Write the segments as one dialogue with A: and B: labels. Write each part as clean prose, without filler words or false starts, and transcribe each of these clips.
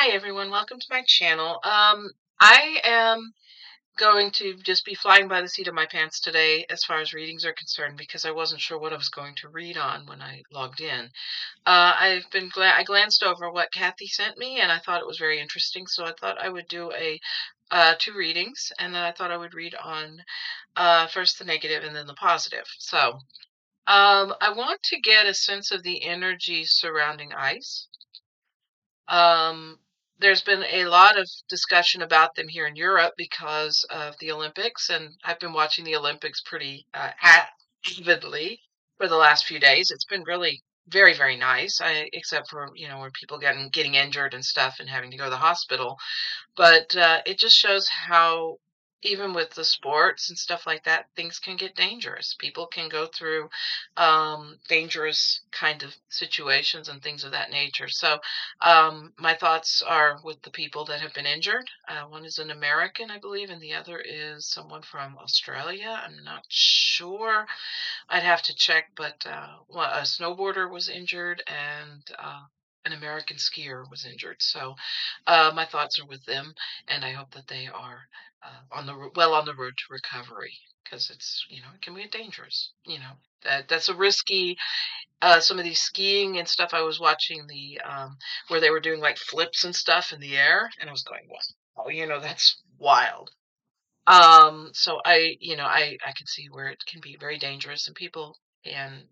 A: Hi everyone, welcome to my channel. I am going to just be flying by the seat of my pants today as far as readings are concerned because I wasn't sure what I was going to read on when I logged in. I've been glad I glanced over what Kathy sent me and I thought it was very interesting, so I thought I would do a two readings and then I thought I would read on first the negative and then the positive. So, I want to get a sense of the energy surrounding ice. Um, there's been a lot of discussion about them here in Europe because of the Olympics, and I've been watching the Olympics pretty avidly for the last few days. It's been really very, very nice, except for, where people getting injured and stuff and having to go to the hospital. But it just shows how, even with the sports and stuff like that, things can get dangerous. People can go through dangerous kind of situations and things of that nature. So, my thoughts are with the people that have been injured. One is an American, I believe, and the other is someone from Australia. I'm not sure. I'd have to check, but a snowboarder was injured and an American skier was injured. So my thoughts are with them, and I hope that they are well on the road to recovery because it can be dangerous. That's a risky. Some of these skiing and stuff. I was watching the where they were doing like flips and stuff in the air, and I was going, wow, that's wild. So I can see where it can be very dangerous and people can,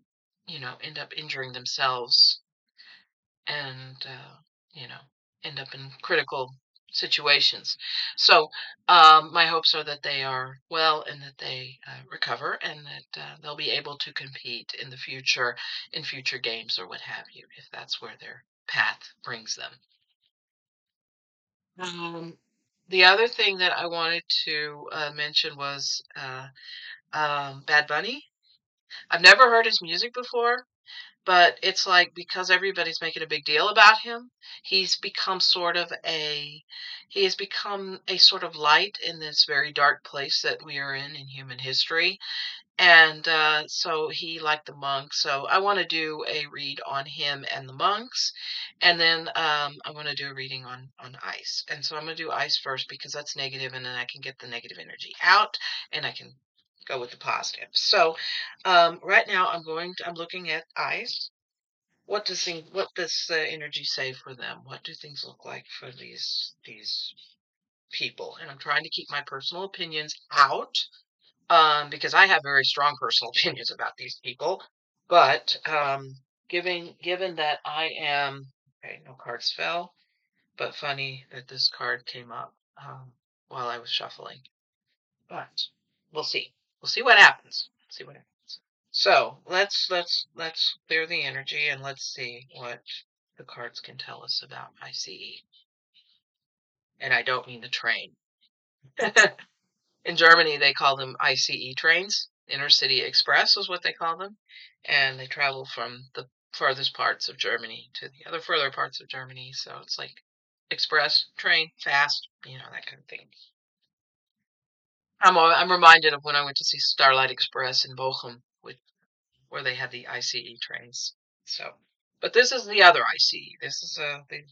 A: end up injuring themselves and, end up in critical situations. So, my hopes are that they are well and that they recover and that they'll be able to compete in the future, in future games or what have you, if that's where their path brings them. Um, the other thing that I wanted to mention was Bad Bunny. I've never heard his music before, but it's like because everybody's making a big deal about him, he's become sort of a he has become a sort of light in this very dark place that we are in human history. And so he, like the monks, so I want to do a read on him and the monks, and then I want to do a reading on ice. And so I'm going to do ice first because that's negative, and then I can get the negative energy out, and I can go with the positive. So right now I'm looking at ice. What does the energy say for them? What do things look like for these people? And I'm trying to keep my personal opinions out because I have very strong personal opinions about these people. But given that I am okay, no cards fell, but funny that this card came up while I was shuffling. But we'll see. We'll see what happens. See what happens. So let's clear the energy and let's see what the cards can tell us about ICE. And I don't mean the train. In Germany, they call them ICE trains. Intercity Express is what they call them. And they travel from the farthest parts of Germany to the other further parts of Germany. So it's like express train, fast, that kind of thing. I'm reminded of when I went to see Starlight Express in Bochum, where they had the ICE trains. So, but this is the other ICE. This is the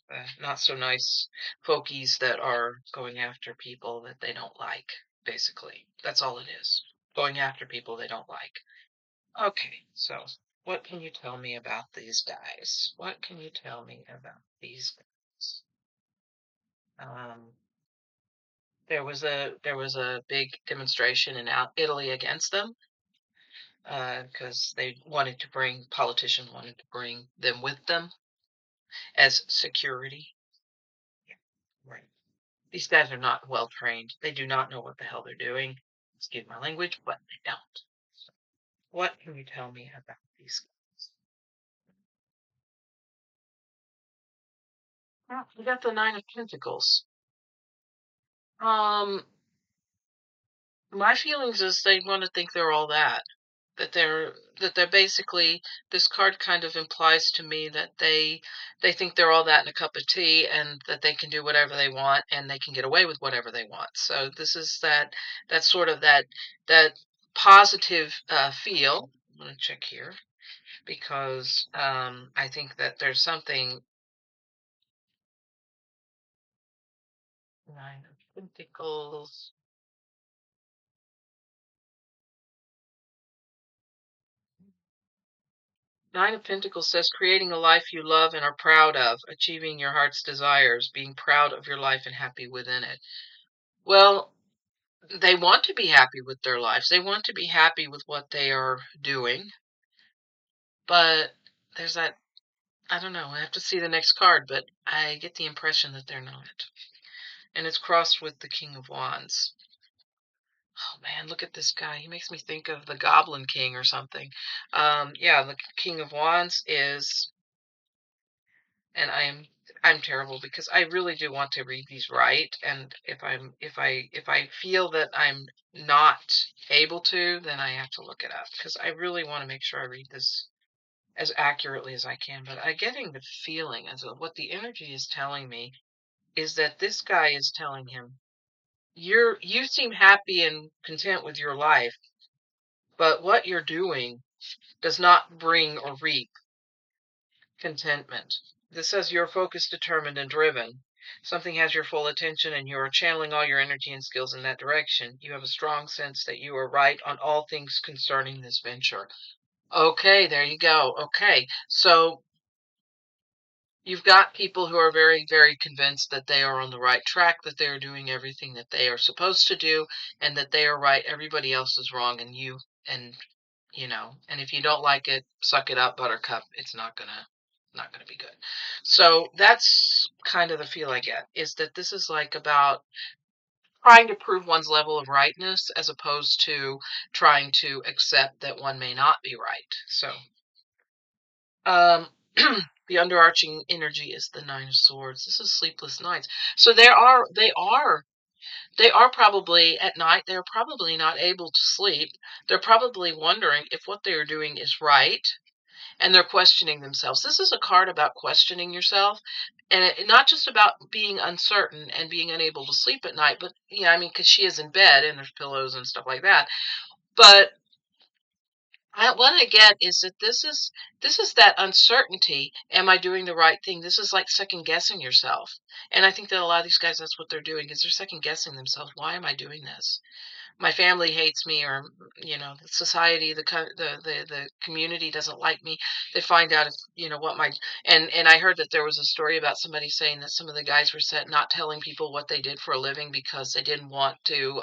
A: not so nice folkies that are going after people that they don't like. Basically, that's all it is. Going after people they don't like. Okay, so what can you tell me about these guys? What can you tell me about these guys? Um, there was a big demonstration in Italy against them because they wanted to bring politicians wanted to bring them with them as security. Yeah, right. These guys are not well trained. They do not know what the hell they're doing. Excuse my language, but they don't. So what can you tell me about these guys? Well, we got the Nine of Pentacles. Um, my feelings is they want to think they're all that. That they're basically, this card kind of implies to me that they think they're all that in a cup of tea and that they can do whatever they want and they can get away with whatever they want. So this is that sort of that positive feel. I'm going to check here because I think that there's something Nine of Pentacles. Nine of Pentacles says creating a life you love and are proud of, achieving your heart's desires, being proud of your life and happy within it. Well, they want to be happy with their lives. They want to be happy with what they are doing. But there's that, I don't know, I have to see the next card, but I get the impression that they're not. And it's crossed with the King of Wands. Oh man, look at this guy. He makes me think of the Goblin King or something. Yeah, the King of Wands is, and I'm terrible because I really do want to read these right. And if I feel that I'm not able to, then I have to look it up because I really want to make sure I read this as accurately as I can. But I'm getting the feeling as of what the energy is telling me is that this guy is telling him, you seem happy and content with your life, but what you're doing does not bring or reap contentment. This says you're focused, determined, and driven. Something has your full attention and you are channeling all your energy and skills in that direction. You have a strong sense that you are right on all things concerning this venture. Okay, there you go. Okay, so you've got people who are very, very convinced that they are on the right track, that they are doing everything that they are supposed to do, and that they are right. Everybody else is wrong, and and if you don't like it, suck it up, Buttercup. It's not gonna be good. So that's kind of the feel I get, is that this is like about trying to prove one's level of rightness as opposed to trying to accept that one may not be right. So um, the underarching energy is the Nine of Swords. This is sleepless nights. So they are probably at night. They're probably not able to sleep. They're probably wondering if what they are doing is right, and they're questioning themselves. This is a card about questioning yourself, and not just about being uncertain and being unable to sleep at night, but yeah, I mean, because she is in bed and there's pillows and stuff like that. But what I get is that this is that uncertainty. Am I doing the right thing? This is like second guessing yourself. And I think that a lot of these guys, that's what they're doing, is they're second guessing themselves. Why am I doing this? My family hates me, or the society, the community doesn't like me. They find out if what my and I heard that there was a story about somebody saying that some of the guys were set not telling people what they did for a living because they didn't want to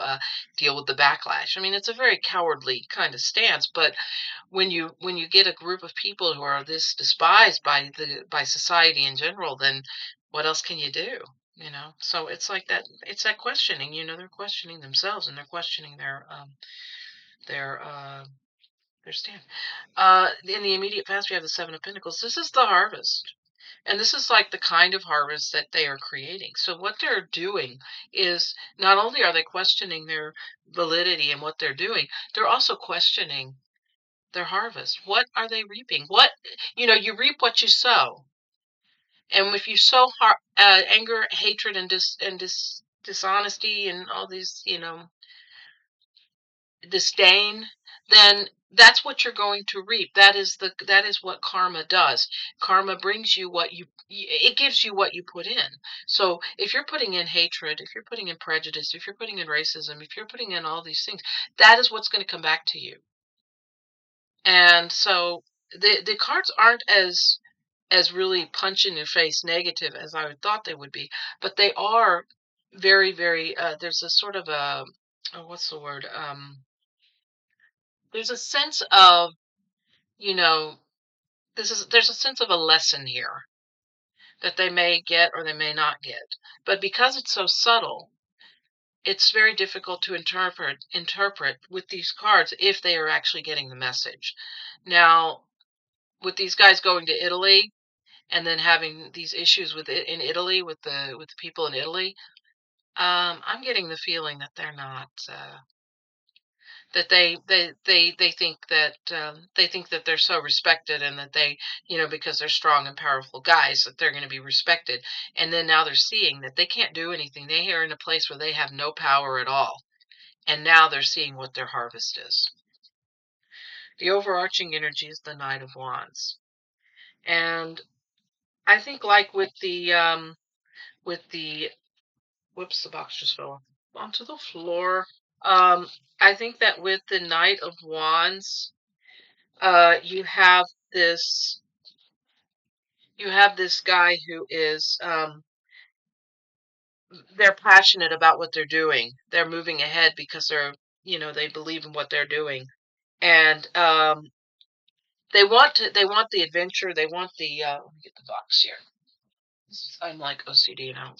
A: deal with the backlash. I mean, it's a very cowardly kind of stance, but when you get a group of people who are this despised by society in general, then what else can you do? So it's like that. It's that questioning. They're questioning themselves, and they're questioning their their stand. In the immediate past, we have the Seven of Pentacles. This is the harvest. And this is like the kind of harvest that they are creating. So what they're doing is, not only are they questioning their validity and what they're doing, they're also questioning their harvest. What are they reaping? You reap what you sow. And if you sow anger, hatred, and dishonesty, and all these, disdain, then that's what you're going to reap. That is what karma does. Karma brings you it gives you what you put in. So if you're putting in hatred, if you're putting in prejudice, if you're putting in racism, if you're putting in all these things, that is what's going to come back to you. And so the cards aren't as really punch in your face negative as I thought they would be, but they are very, very. There's a sort of a, oh, what's the word? There's a sense of, you know, there's a sense of a lesson here that they may get or they may not get, but because it's so subtle, it's very difficult to interpret with these cards if they are actually getting the message. Now, with these guys going to Italy and then having these issues with it in Italy with the people in Italy, I'm getting the feeling that they're not that they think that they're so respected, and that they, because they're strong and powerful guys, that they're going to be respected. And then now they're seeing that they can't do anything. They are in a place where they have no power at all, and now they're seeing what their harvest is. The overarching energy is the Knight of Wands, and I think, like with the Whoops, the box just fell onto the floor. Um, I think that with the Knight of Wands, you have this guy who is they're passionate about what they're doing. They're moving ahead because they believe in what they're doing. And they want the adventure, they want the let me get the box here. I'm like OCD now.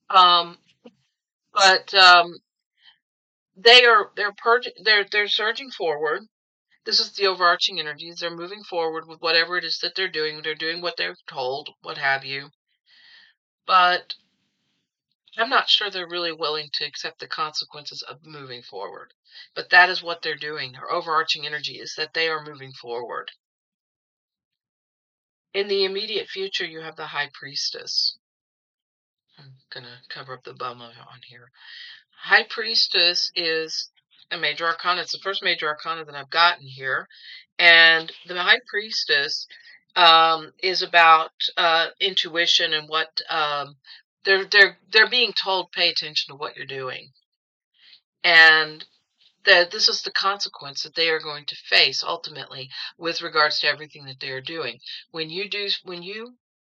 A: Um but they're surging forward. This is the overarching energies. They're moving forward with whatever it is that they're doing. They're doing what they're told, what have you. But I'm not sure they're really willing to accept the consequences of moving forward. But that is what they're doing. Their overarching energy is that they are moving forward. In the immediate future, you have the High Priestess. I'm gonna cover up the bum on here. High Priestess is a major arcana. It's the first major arcana that I've gotten here. And the High Priestess is about intuition and what they're being told, pay attention to what you're doing. And that this is the consequence that they are going to face ultimately with regards to everything that they are doing. When you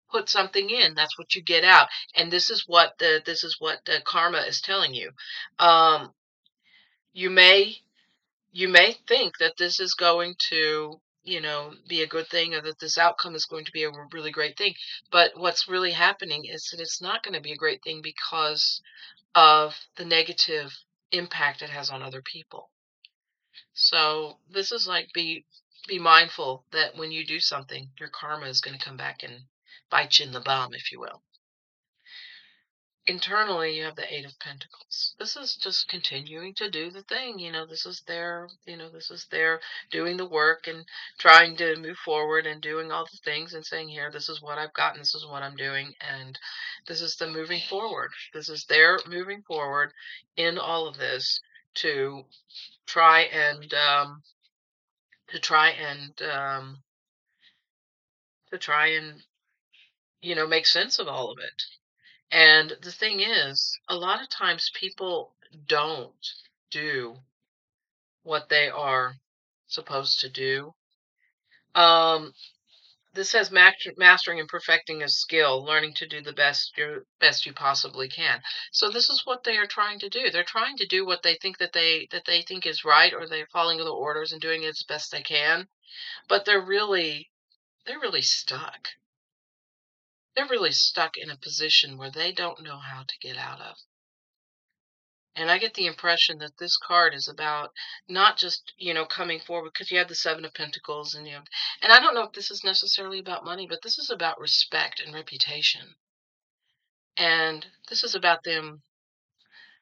A: put something in, that's what you get out. And this is what the karma is telling you. Um, you may you may think that this is going to be a good thing, or that this outcome is going to be a really great thing, but what's really happening is that it's not going to be a great thing because of the negative impact it has on other people. So this is like, be mindful that when you do something, your karma is going to come back and bite you in the bum, if you will. Internally, you have the Eight of Pentacles. This is just continuing to do the thing. This is their doing the work and trying to move forward and doing all the things and saying, here, this is what I've gotten, this is what I'm doing, and this is the moving forward. This is their moving forward in all of this to try and to try and to try and make sense of all of it. And the thing is, a lot of times people don't do what they are supposed to do. Um, this says mastering and perfecting a skill, learning to do the best you possibly can. So this is what they are trying to do. They're trying to do what they think that they think is right, or they're following the orders and doing it as best they can. But they're really stuck. They're really stuck in a position where they don't know how to get out of. And I get the impression that this card is about not just, coming forward, because you have the Seven of Pentacles, and I don't know if this is necessarily about money, but this is about respect and reputation. And this is about them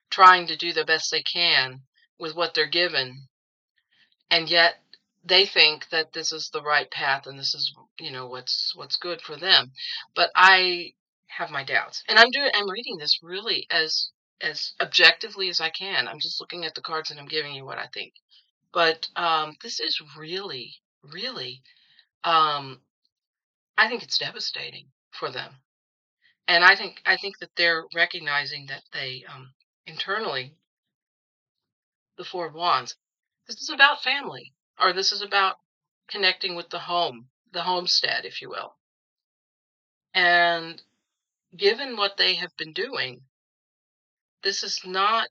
A: trying to do the best they can with what they're given, and yet they think that this is the right path and this is, what's good for them. But I have my doubts. And I'm reading this really as objectively as I can. I'm just looking at the cards and I'm giving you what I think. But this is really, really, um, I think it's devastating for them. And I think that they're recognizing that they internally, the Four of Wands, this is about family, or this is about connecting with the home, the homestead, if you will. And given what they have been doing, this is not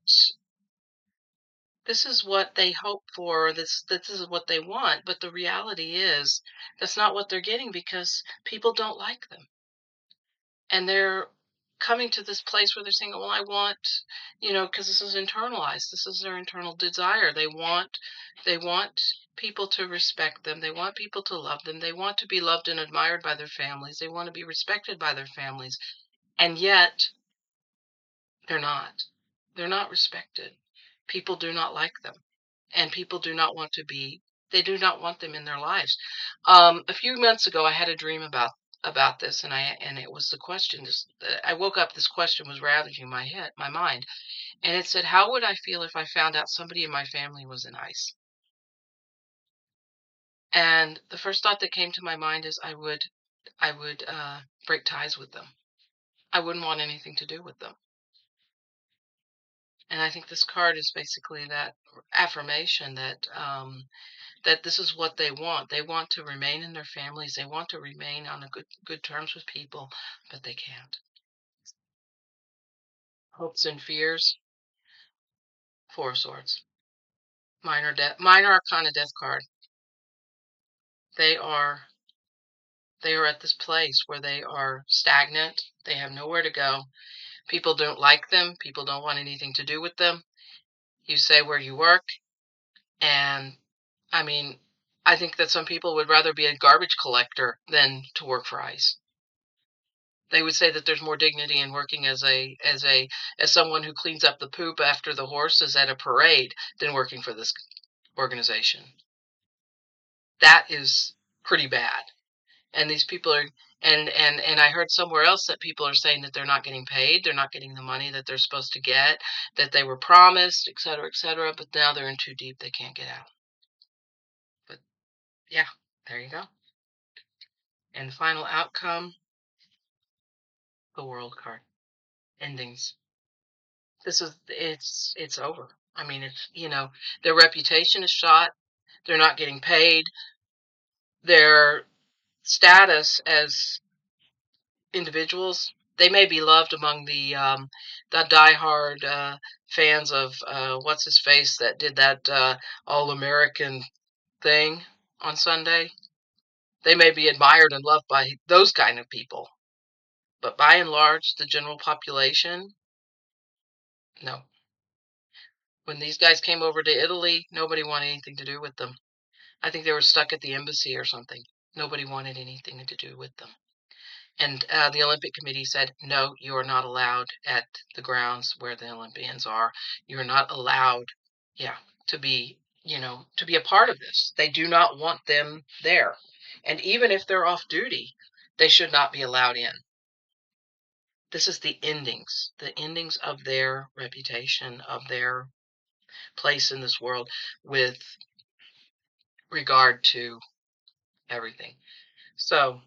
A: this is what they hope for, this is what they want, but the reality is that's not what they're getting, because people don't like them. And they're coming to this place where they're saying, well, I want, because this is internalized, this is their internal desire. They want people to respect them, they want people to love them, they want to be loved and admired by their families, they want to be respected by their families, and yet they're not. They're not respected. People do not like them, and people do not want to be. They do not want them in their lives. A few months ago, I had a dream about this, and it was the question. I woke up. This question was ravaging my mind, and it said, "How would I feel if I found out somebody in my family was in ICE?" And the first thought that came to my mind is, I would break ties with them. I wouldn't want anything to do with them. And I think this card is basically that affirmation that that this is what they want. They want to remain in their families. They want to remain on a good terms with people, but they can't. Hopes and fears, Four of Swords. Minor Arcana Death card. They are they are at this place where they are stagnant. They have nowhere to go. People don't like them. People don't want anything to do with them. You say where you work, and I mean, I think that some people would rather be a garbage collector than to work for ICE. They would say that there's more dignity in working as someone who cleans up the poop after the horses at a parade than working for this organization. That is pretty bad. And these people are and I heard somewhere else that people are saying that they're not getting paid, they're not getting the money that they're supposed to get, that they were promised, et cetera, but now they're in too deep, they can't get out. But yeah, there you go. And final outcome, the World card. Endings. It's over. I mean, their reputation is shot. They're not getting paid. Their status as individuals, they may be loved among the diehard fans of what's his face that did that all American thing on Sunday. They may be admired and loved by those kind of people, but by and large, the general population, no. When these guys came over to Italy, nobody wanted anything to do with them. I think they were stuck at the embassy or something. Nobody wanted anything to do with them. And the Olympic Committee said, no, you are not allowed at the grounds where the Olympians are. You're not allowed, yeah, to be, to be a part of this. They do not want them there. And even if they're off duty, they should not be allowed in. This is the endings of their reputation, of their place in this world with regard to everything. So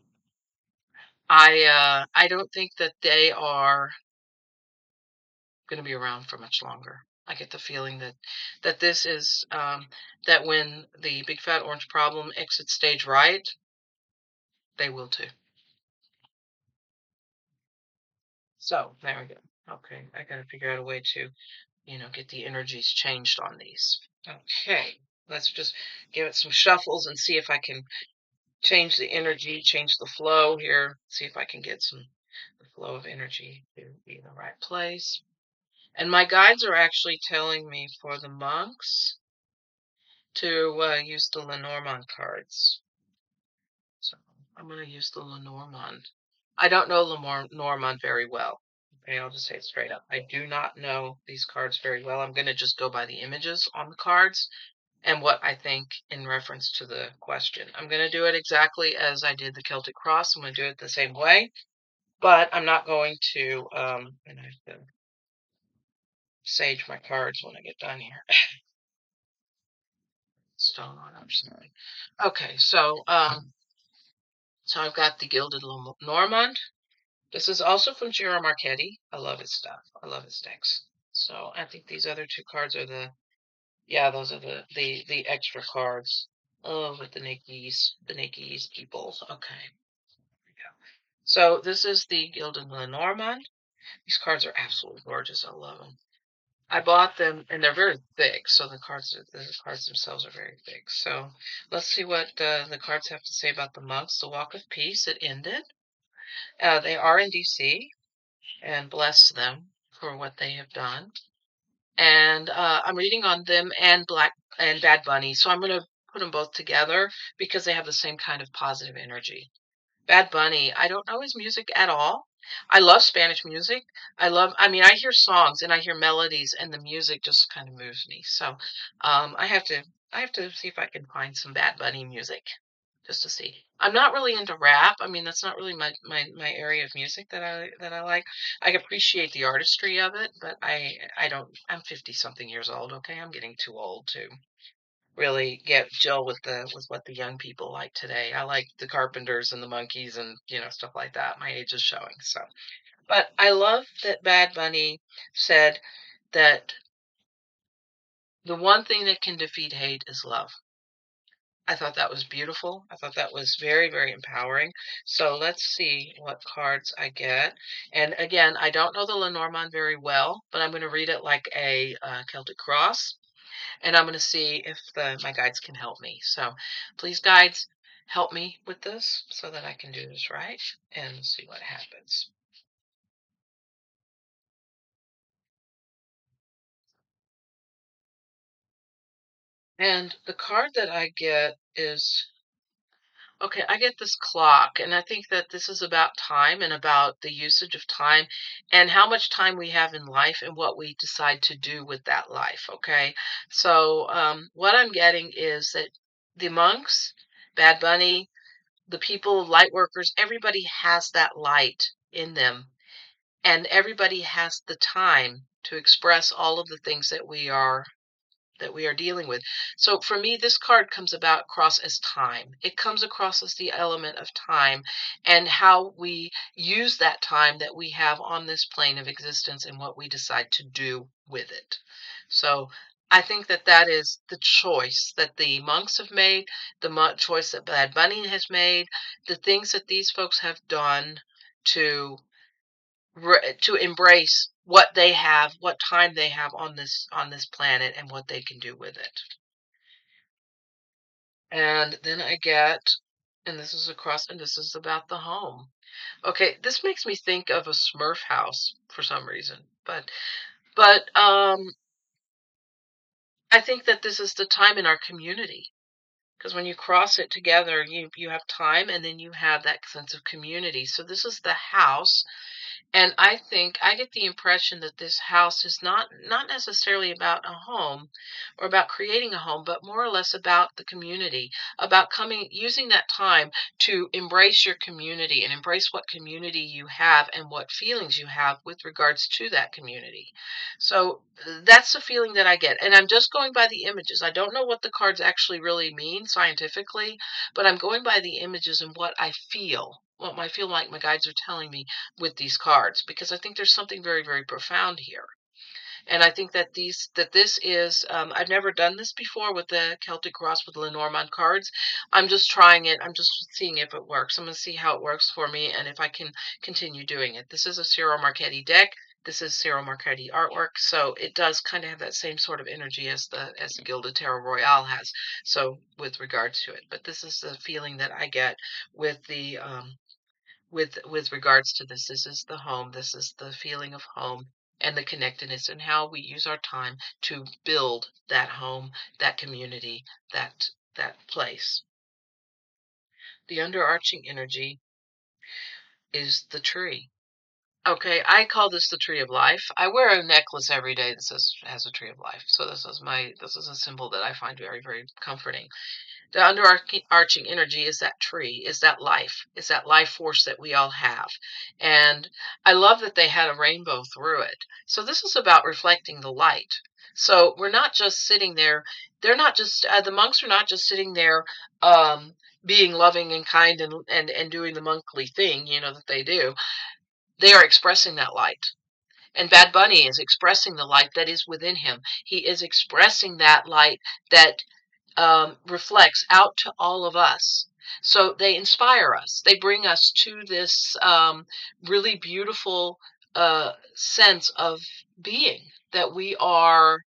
A: I don't think that they are going to be around for much longer. I get the feeling that this is that when the big fat orange problem exits stage right, they will too. So there we go. Okay, I got to figure out a way to, get the energies changed on these. Okay, let's just give it some shuffles and see if I can change the energy, change the flow here. See if I can get the flow of energy to be in the right place. And my guides are actually telling me for the monks to use the Lenormand cards. So I'm going to use the Lenormand. I don't know Lenormand very well. Okay, I'll just say it straight up. I do not know these cards very well. I'm going to just go by the images on the cards and what I think in reference to the question. I'm going to do it exactly as I did the Celtic Cross. I'm going to do it the same way, but I'm not going to, and I have to sage my cards when I get done here. Stone on, I'm sorry. Okay, so I've got the Gilded Lenormand. This is also from Ciro Marchetti. I love his stuff. I love his decks. So I think these other two cards are those are the extra cards. Oh, with the Nikki's people. Okay, there we go. So this is the Gilded Lenormand. These cards are absolutely gorgeous. I love them. I bought them, and they're very thick, so the cards themselves are very thick. So let's see what the cards have to say about the monks. The Walk of Peace, it ended. They are in DC, and bless them for what they have done. And I'm reading on them and Bad Bunny, so I'm going to put them both together because they have the same kind of positive energy. Bad Bunny, I don't know his music at all. I love Spanish music. I mean, I hear songs and I hear melodies, and the music just kind of moves me. So, I have to see if I can find some Bad Bunny music just to see. I'm not really into rap. I mean, that's not really my area of music that I like. I appreciate the artistry of it, but I don't. I'm 50 something years old. Okay, I'm getting too old to really get gel with what the young people like today. I like the Carpenters and the Monkees and stuff like that. My age is showing. So, but I love that Bad Bunny said that The one thing that can defeat hate is love. I thought that was beautiful. I thought that was very, very empowering. So let's see what cards I get. And again, I don't know the Lenormand very well, but I'm going to read it like a Celtic cross, and I'm going to see if my guides can help me. So please, guides, help me with this so that I can do this right and see what happens. And the card that I get is okay, I get this clock, and I think that this is about time and about the usage of time and how much time we have in life and what we decide to do with that life. Okay. So, what I'm getting is that the monks, Bad Bunny, the people, light workers, everybody has that light in them, and everybody has the time to express all of the things that we are dealing with. So for me, this card comes about across as time. It comes across as the element of time and how we use that time that we have on this plane of existence and what we decide to do with it. So I think that that is the choice that the monks have made, the choice that Bad Bunny has made, the things that these folks have done to to embrace what they have, what time they have on this planet, and what they can do with it. And then I get, and this is across, and this is about the home. Okay, this makes me think of a Smurf house for some reason, but I think that this is the time in our community because when you cross it together, you have time, and then you have that sense of community. So this is the house. And I think I get the impression that this house is not necessarily about a home or about creating a home, but more or less about the community, about coming using that time to embrace your community and embrace what community you have and what feelings you have with regards to that community. So that's the feeling that I get. And I'm just going by the images. I don't know what the cards actually really mean scientifically, but I'm going by the images and what I feel, what I feel like my guides are telling me with these cards, because I think there's something very, very profound here. And I think that this is I've never done this before with the Celtic Cross with Lenormand cards. I'm just trying it. I'm just seeing if it works. I'm going to see how it works for me and if I can continue doing it. This is a Ciro Marchetti deck. This is Ciro Marchetti artwork, so it does kind of have that same sort of energy as the Gilded Tarot Royale has. So with regards to it, but this is the feeling that I get with the with regards to this. This is the home. This is the feeling of home and the connectedness and how we use our time to build that home, that community, that place. The underarching energy is the tree. Okay, I call this the tree of life. I wear a necklace every day that says has a tree of life. So this is a symbol that I find very, very comforting. The underarching energy is that tree, is that life force that we all have. And I love that they had a rainbow through it. So this is about reflecting the light. So we're not just sitting there. They're not just, the monks are not just sitting there being loving and kind and doing the monkly thing, that they do. They are expressing that light. And Bad Bunny is expressing the light that is within him. He is expressing that light that reflects out to all of us. So they inspire us. They bring us to this really beautiful sense of being that we are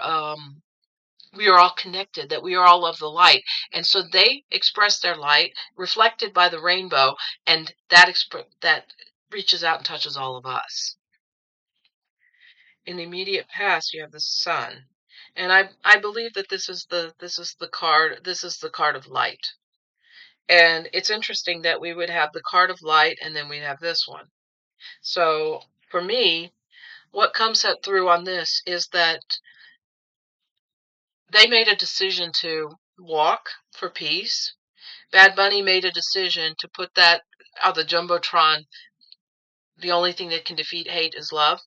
A: all connected, that we are all of the light. And so they express their light reflected by the rainbow, and that reaches out and touches all of us. In the immediate past, you have the sun. And I believe that this is the card of light. And it's interesting that we would have the card of light and then we'd have this one. So for me, what comes out through on this is that they made a decision to walk for peace. Bad Bunny made a decision to put that out the Jumbotron, the only thing that can defeat hate is love.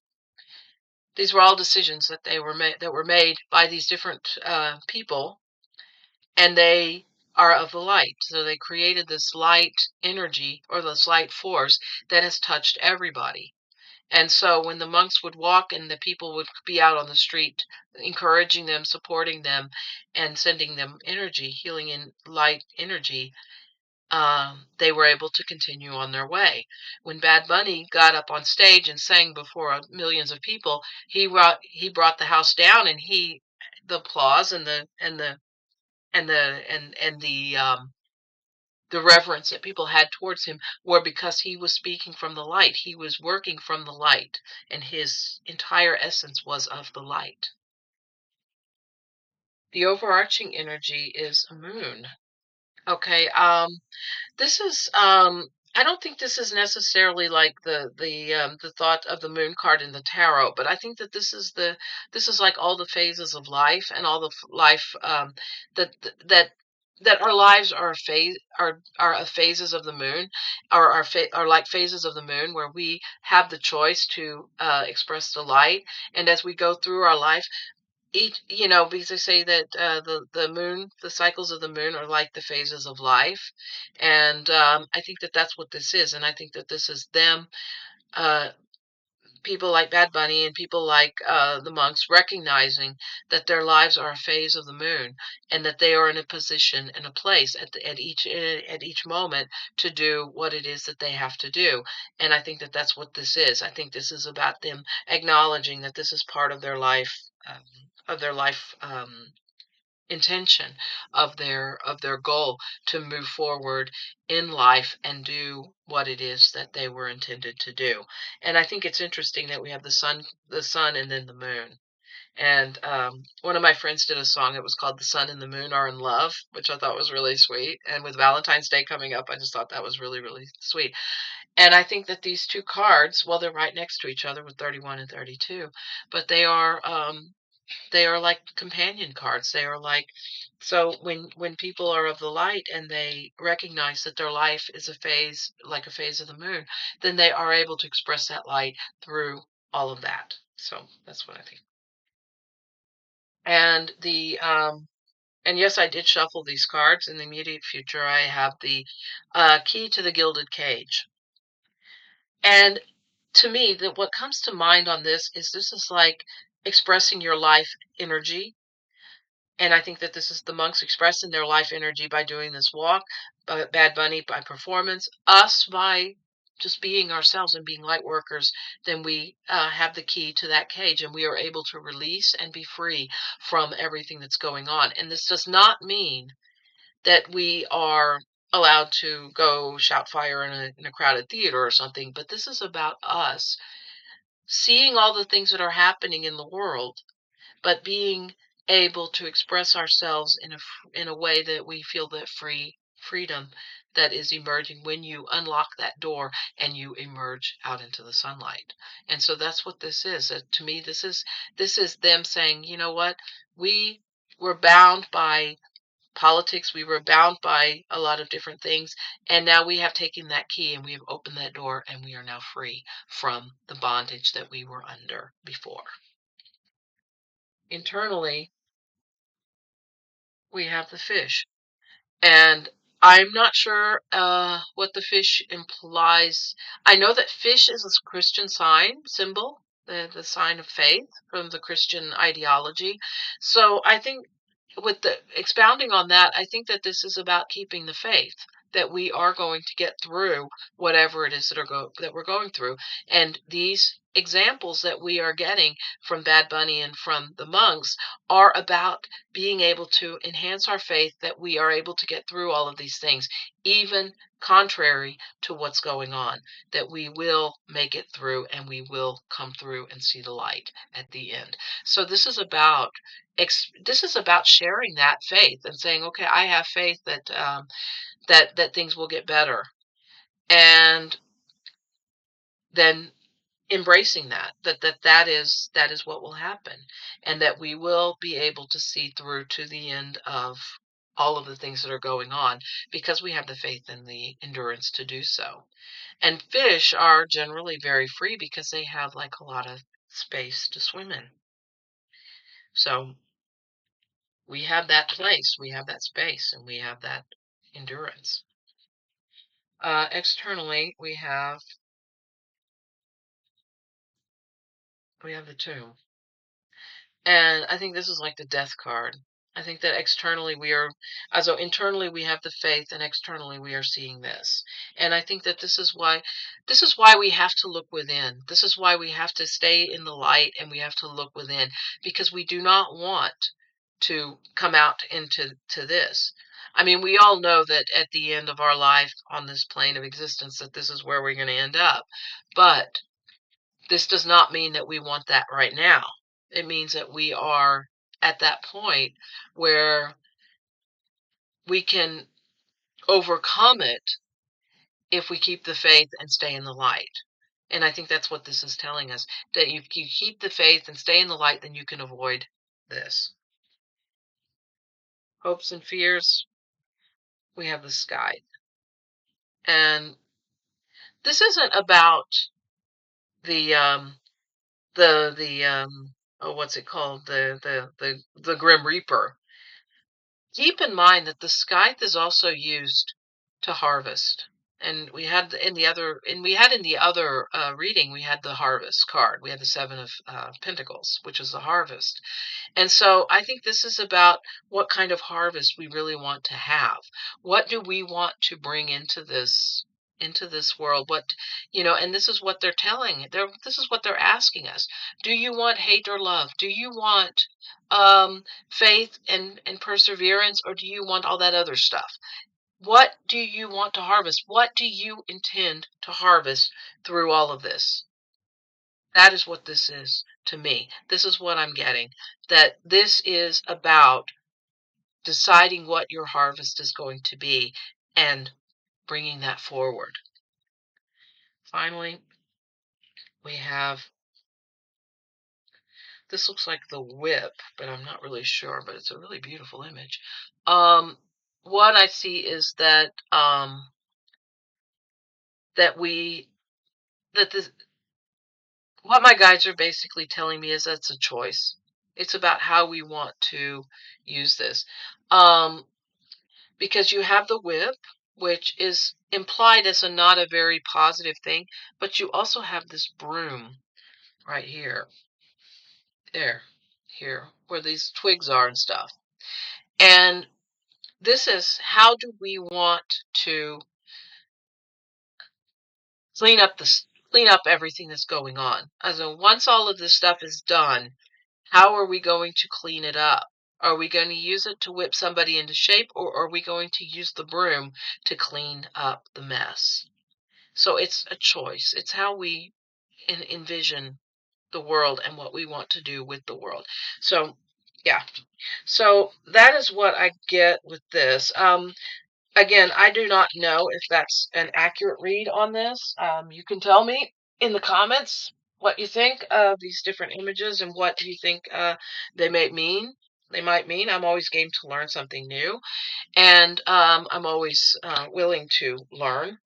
A: These were all decisions that were made by these different people, and they are of the light. So they created this light energy or this light force that has touched everybody. And so when the monks would walk and the people would be out on the street, encouraging them, supporting them, and sending them energy, healing in light energy, they were able to continue on their way. When Bad Bunny got up on stage and sang before millions of people, he brought the house down, and the applause and the reverence that people had towards him were because he was speaking from the light. He was working from the light, and his entire essence was of the light. The overarching energy is a moon. Okay. This is I don't think this is necessarily like the thought of the moon card in the tarot, but I think that this is like all the phases of life and all the life that that that our lives are a phase are phases of the moon, are like phases of the moon where we have the choice to express the light, and as we go through our life, because they say that the moon, the cycles of the moon are like the phases of life, and I think that that's what this is, and I think that this is them, uh, people like Bad Bunny and people like the monks recognizing that their lives are a phase of the moon, and that they are in a position and a place at each moment to do what it is that they have to do, and I think that that's what this is. I think this is about them acknowledging that this is part of their life. Of their life intention, of their goal to move forward in life and do what it is that they were intended to do. And I think it's interesting that we have the sun and then the moon. And one of my friends did a song. It was called "The Sun and the Moon Are in Love," which I thought was really sweet. And with Valentine's Day coming up, I just thought that was really, really sweet. And I think that these two cards, well, they're right next to each other with 31 and 32, but they are like companion cards. They are like, so when people are of the light and they recognize that their life is a phase, like a phase of the moon, then they are able to express that light through all of that. So that's what I think. And and yes, I did shuffle these cards. In the immediate future, I have the key to the Gilded Cage. And to me, that what comes to mind on this is like expressing your life energy. And I think that this is the monks expressing their life energy by doing this walk, Bad Bunny by performance, us by just being ourselves and being light workers. Then we have the key to that cage, and we are able to release and be free from everything that's going on. And this does not mean that we are allowed to go shout fire in a crowded theater or something, but this is about us seeing all the things that are happening in the world, but being able to express ourselves in a way that we feel that freedom that is emerging when you unlock that door and you emerge out into the sunlight. And so that's what this is. To me, this is them saying, you know what, we were bound by politics, we were bound by a lot of different things, and now we have taken that key and we have opened that door, and we are now free from the bondage that we were under before. Internally, we have the fish. And I'm not sure what the fish implies. I know that fish is a Christian symbol, the sign of faith from the Christian ideology. So I think with the expounding on that, I think that this is about keeping the faith that we are going to get through whatever it is that we're going through. And these examples that we are getting from Bad Bunny and from the monks are about being able to enhance our faith that we are able to get through all of these things, even contrary to what's going on, that we will make it through and we will come through and see the light at the end. So this is about sharing that faith and saying, okay, I have faith that that things will get better, and then embracing that is what will happen, and that we will be able to see through to the end of all of the things that are going on because we have the faith and the endurance to do so. And fish are generally very free because they have like a lot of space to swim in. So we have that place, we have that space, and we have that endurance. Externally, we have We have the Tomb. And I think this is like the death card. I think that externally we are, as though internally we have the faith, and externally we are seeing this. And I think that this is why we have to look within. This is why we have to stay in the light and we have to look within, because we do not want to come out into this. I mean, we all know that at the end of our life on this plane of existence, that this is where we're going to end up. But this does not mean that we want that right now. It means that we are at that point where we can overcome it if we keep the faith and stay in the light. And I think that's what this is telling us, that if you keep the faith and stay in the light, then you can avoid this. Hopes and fears, we have the sky. And this isn't about the oh, what's it called? The Grim Reaper. Keep in mind that the scythe is also used to harvest. And we had in the other reading, we had the harvest card. We had the Seven of Pentacles, which is the harvest. And so I think this is about what kind of harvest we really want to have. What do we want to bring into this world? What, and this is what they're telling. This is what they're asking us. Do you want hate or love? Do you want faith and perseverance, or do you want all that other stuff? What do you want to harvest? What do you intend to harvest through all of this? That is what this is to me. This is what I'm getting. That this is about deciding what your harvest is going to be and bringing that forward. Finally, we have, this looks like the whip, but I'm not really sure, but it's a really beautiful image. What I see is that that we that this what my guides are basically telling me is that's a choice. It's about how we want to use this. Um, because you have the whip, which is implied as a not a very positive thing, but you also have this broom right here, there, here, where these twigs are and stuff. And this is, how do we want to clean up clean up everything that's going on? As in, once all of this stuff is done, how are we going to clean it up? Are we going to use it to whip somebody into shape, or are we going to use the broom to clean up the mess? So it's a choice. It's how we envision the world and what we want to do with the world. So, yeah. So that is what I get with this. Again, I do not know if that's an accurate read on this. You can tell me in the comments what you think of these different images and what you think they may mean. They might mean. I'm always game to learn something new, and I'm always willing to learn.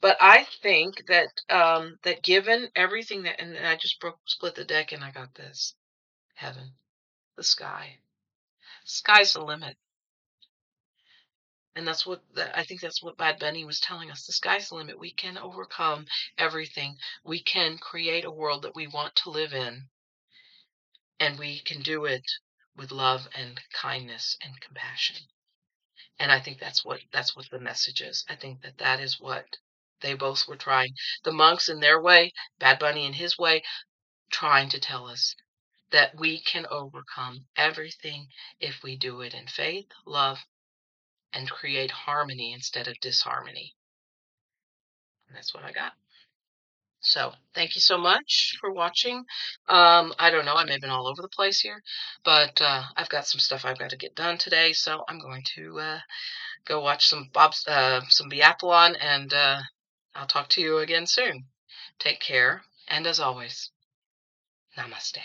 A: But I think that that given everything that, and I just split the deck, and I got this: heaven, the sky. Sky's the limit. And I think that's what Bad Bunny was telling us. The sky's the limit. We can overcome everything. We can create a world that we want to live in, and we can do it with love and kindness and compassion. And I think that's what the message is. I think that that is what they both were trying. The monks in their way, Bad Bunny in his way, trying to tell us that we can overcome everything if we do it in faith, love, and create harmony instead of disharmony. And that's what I got. So thank you so much for watching. I don't know, I may have been all over the place here, but I've got some stuff I've got to get done today, so I'm going to go watch some biathlon, and I'll talk to you again soon. Take care, and as always, namaste.